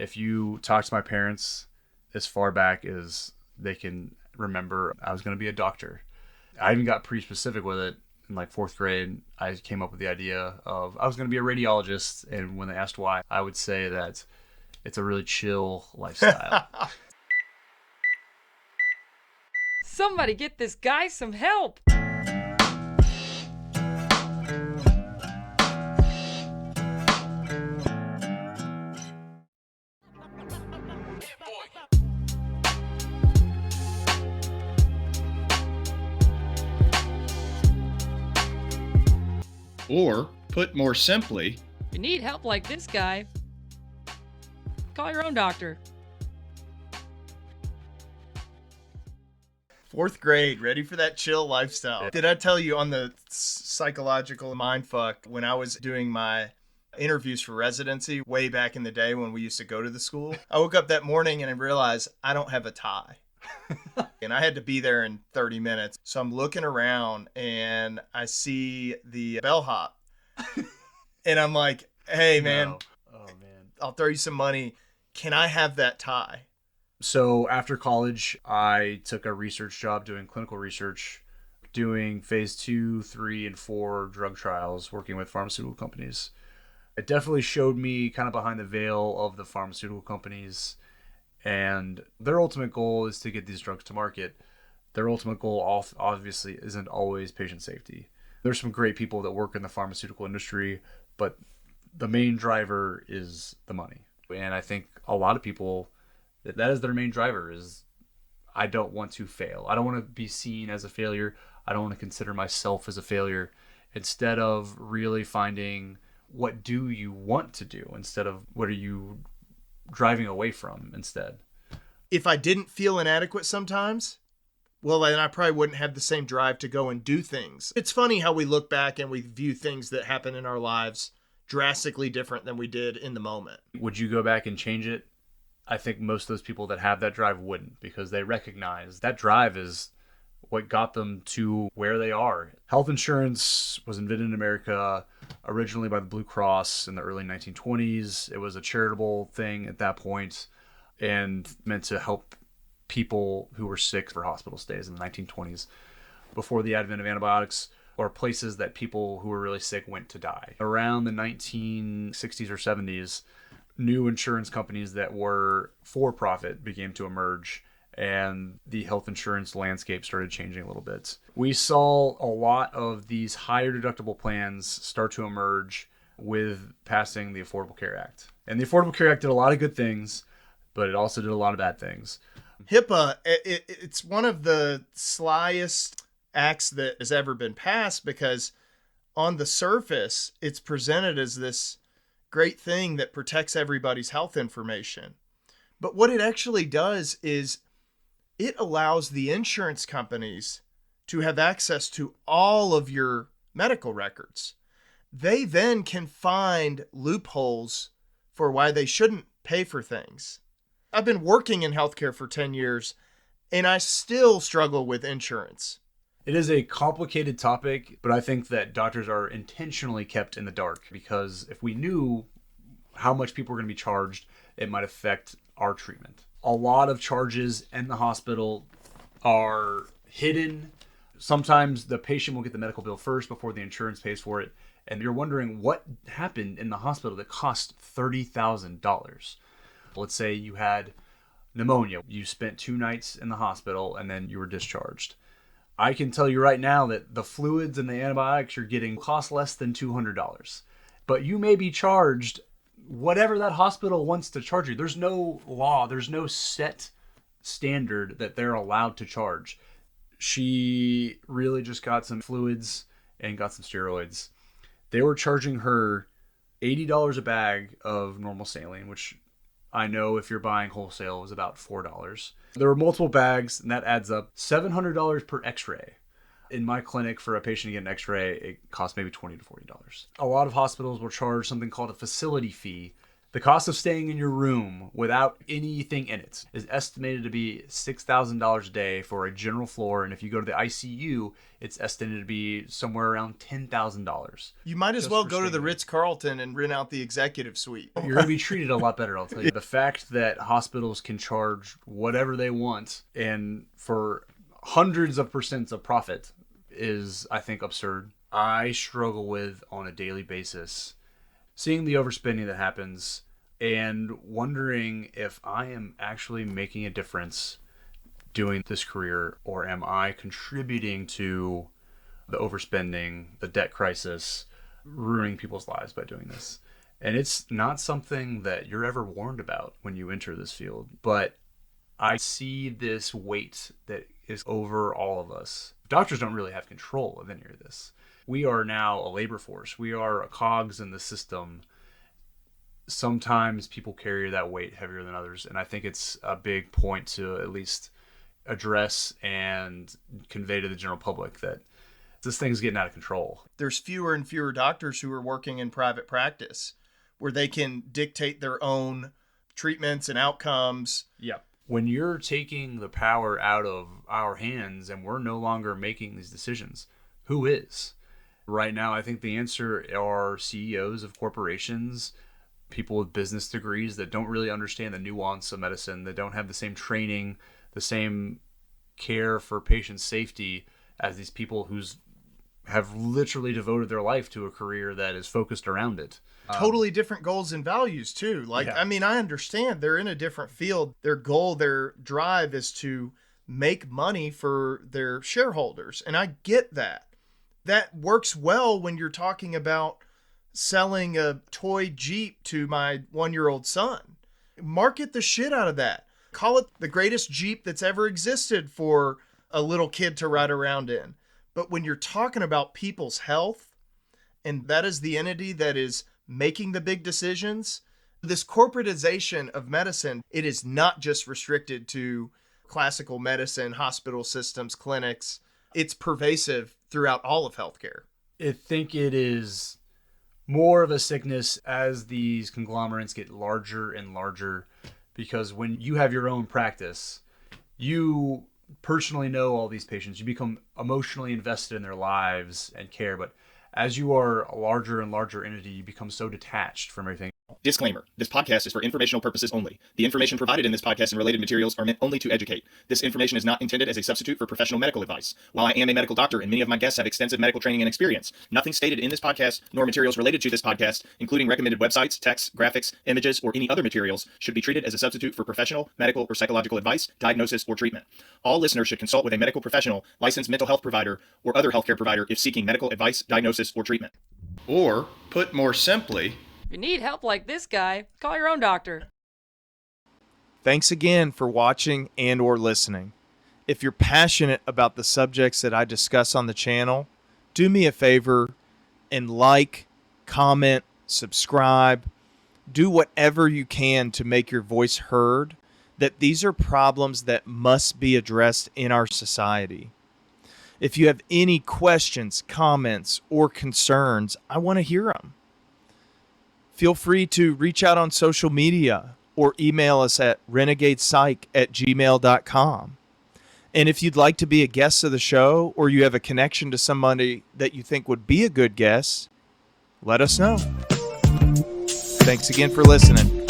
If you talk to my parents as far back as they can remember, I was going to be a doctor. I even got pretty specific with it. In like fourth grade, I came up with the idea of I was going to be a radiologist. And when they asked why, I would say that it's a really chill lifestyle. Somebody get this guy some help! Or, put more simply, If you need help like this guy, call your own doctor. Fourth grade, ready for that chill lifestyle. Did I tell you on the psychological mindfuck when I was doing my interviews for residency way back in the day when we used to go to the school? I woke up that morning and I realized I don't have a tie. And I had to be there in 30 minutes. So I'm looking around and I see the bellhop. And I'm like, hey, man, No. Oh, man. I'll throw you some money. Can I have that tie? So after college, I took a research job doing clinical research, doing phase 2, 3, and 4 drug trials, working with pharmaceutical companies. It definitely showed me kind of behind the veil of the pharmaceutical companies, and their ultimate goal is to get these drugs to market. Their ultimate goal obviously isn't always patient safety. There's some great people that work in the pharmaceutical industry, but the main driver is the money. And I think a lot of people, that is their main driver, is I don't want to fail. I don't want to be seen as a failure. I don't want to consider myself as a failure. Instead of really finding what do you want to do instead of what are you driving away from instead. If I didn't feel inadequate sometimes, well, then I probably wouldn't have the same drive to go and do things. It's funny how we look back and we view things that happen in our lives drastically different than we did in the moment. Would you go back and change it? I think most of those people that have that drive wouldn't, because they recognize that drive is what got them to where they are. Health insurance was invented in America originally by the Blue Cross in the early 1920s. It was a charitable thing at that point and meant to help people who were sick for hospital stays in the 1920s before the advent of antibiotics, or places that people who were really sick went to die. Around the 1960s or 70s, new insurance companies that were for-profit began to emerge, and the health insurance landscape started changing a little bit. We saw a lot of these higher deductible plans start to emerge with passing the Affordable Care Act. And the Affordable Care Act did a lot of good things, but it also did a lot of bad things. HIPAA, it's one of the slyest acts that has ever been passed, because on the surface, it's presented as this great thing that protects everybody's health information. But what it actually does is it allows the insurance companies to have access to all of your medical records. They then can find loopholes for why they shouldn't pay for things. I've been working in healthcare for 10 years, and I still struggle with insurance. It is a complicated topic, but I think that doctors are intentionally kept in the dark, because if we knew how much people were going to be charged, it might affect our treatment. A lot of charges in the hospital are hidden. Sometimes the patient will get the medical bill first before the insurance pays for it, and you're wondering what happened in the hospital that cost $30,000. Let's say you had pneumonia. You spent 2 nights in the hospital and then you were discharged. I can tell you right now that the fluids and the antibiotics you're getting cost less than $200. But you may be charged whatever that hospital wants to charge you. There's no law. There's no set standard that they're allowed to charge. She really just got some fluids and got some steroids. They were charging her $80 a bag of normal saline, which I know if you're buying wholesale is about $4. There were multiple bags, and that adds up $700 per x-ray. In my clinic, for a patient to get an x-ray, it costs maybe $20 to $40. A lot of hospitals will charge something called a facility fee The cost of staying in your room without anything in it is estimated to be $6,000 a day for a general floor. And if you go to the ICU, it's estimated to be somewhere around $10,000. You might as Just well for go to staying the there. Ritz-Carlton and rent out the executive suite. You're going to be treated a lot better, I'll tell you. The fact that hospitals can charge whatever they want and for hundreds of percents of profit is, I think, absurd. I struggle with on a daily basis seeing the overspending that happens and wondering if I am actually making a difference doing this career, or am I contributing to the overspending, the debt crisis, ruining people's lives by doing this. And it's not something that you're ever warned about when you enter this field, but I see this weight that is over all of us. Doctors don't really have control of any of this. We are now a labor force. We are a cogs in the system. Sometimes people carry that weight heavier than others, and I think it's a big point to at least address and convey to the general public that this thing's getting out of control. There's fewer and fewer doctors who are working in private practice where they can dictate their own treatments and outcomes. Yeah. When you're taking the power out of our hands and we're no longer making these decisions, who is? Right now, I think the answer are CEOs of corporations, people with business degrees that don't really understand the nuance of medicine, that don't have the same training, the same care for patient safety as these people who's have literally devoted their life to a career that is focused around it. Totally different goals and values too. Like, Yeah. I mean, I understand they're in a different field. Their goal, their drive is to make money for their shareholders. And I get that. That works well when you're talking about selling a toy Jeep to my 1-year-old son. Market the shit out of that. Call it the greatest Jeep that's ever existed for a little kid to ride around in. But when you're talking about people's health, and that is the entity that is making the big decisions, this corporatization of medicine, it is not just restricted to classical medicine, hospital systems, clinics. It's pervasive throughout all of healthcare. I think it is more of a sickness as these conglomerates get larger and larger, because when you have your own practice, you personally know all these patients. You become emotionally invested in their lives and care. But as you are a larger and larger entity, you become so detached from everything. Disclaimer. This podcast is for informational purposes only. The information provided in this podcast and related materials are meant only to educate. This information is not intended as a substitute for professional medical advice. While I am a medical doctor and many of my guests have extensive medical training and experience, nothing stated in this podcast nor materials related to this podcast, including recommended websites, texts, graphics, images, or any other materials, should be treated as a substitute for professional, medical, or psychological advice, diagnosis, or treatment. All listeners should consult with a medical professional, licensed mental health provider, or other healthcare provider if seeking medical advice, diagnosis, or treatment. Or, put more simply, If you need help like this guy, call your own doctor. Thanks again for watching and or listening. If you're passionate about the subjects that I discuss on the channel, do me a favor and like, comment, subscribe, do whatever you can to make your voice heard, that these are problems that must be addressed in our society. If you have any questions, comments, or concerns, I want to hear them. Feel free to reach out on social media or email us at renegadepsych@gmail.com. And if you'd like to be a guest of the show, or you have a connection to somebody that you think would be a good guest, let us know. Thanks again for listening.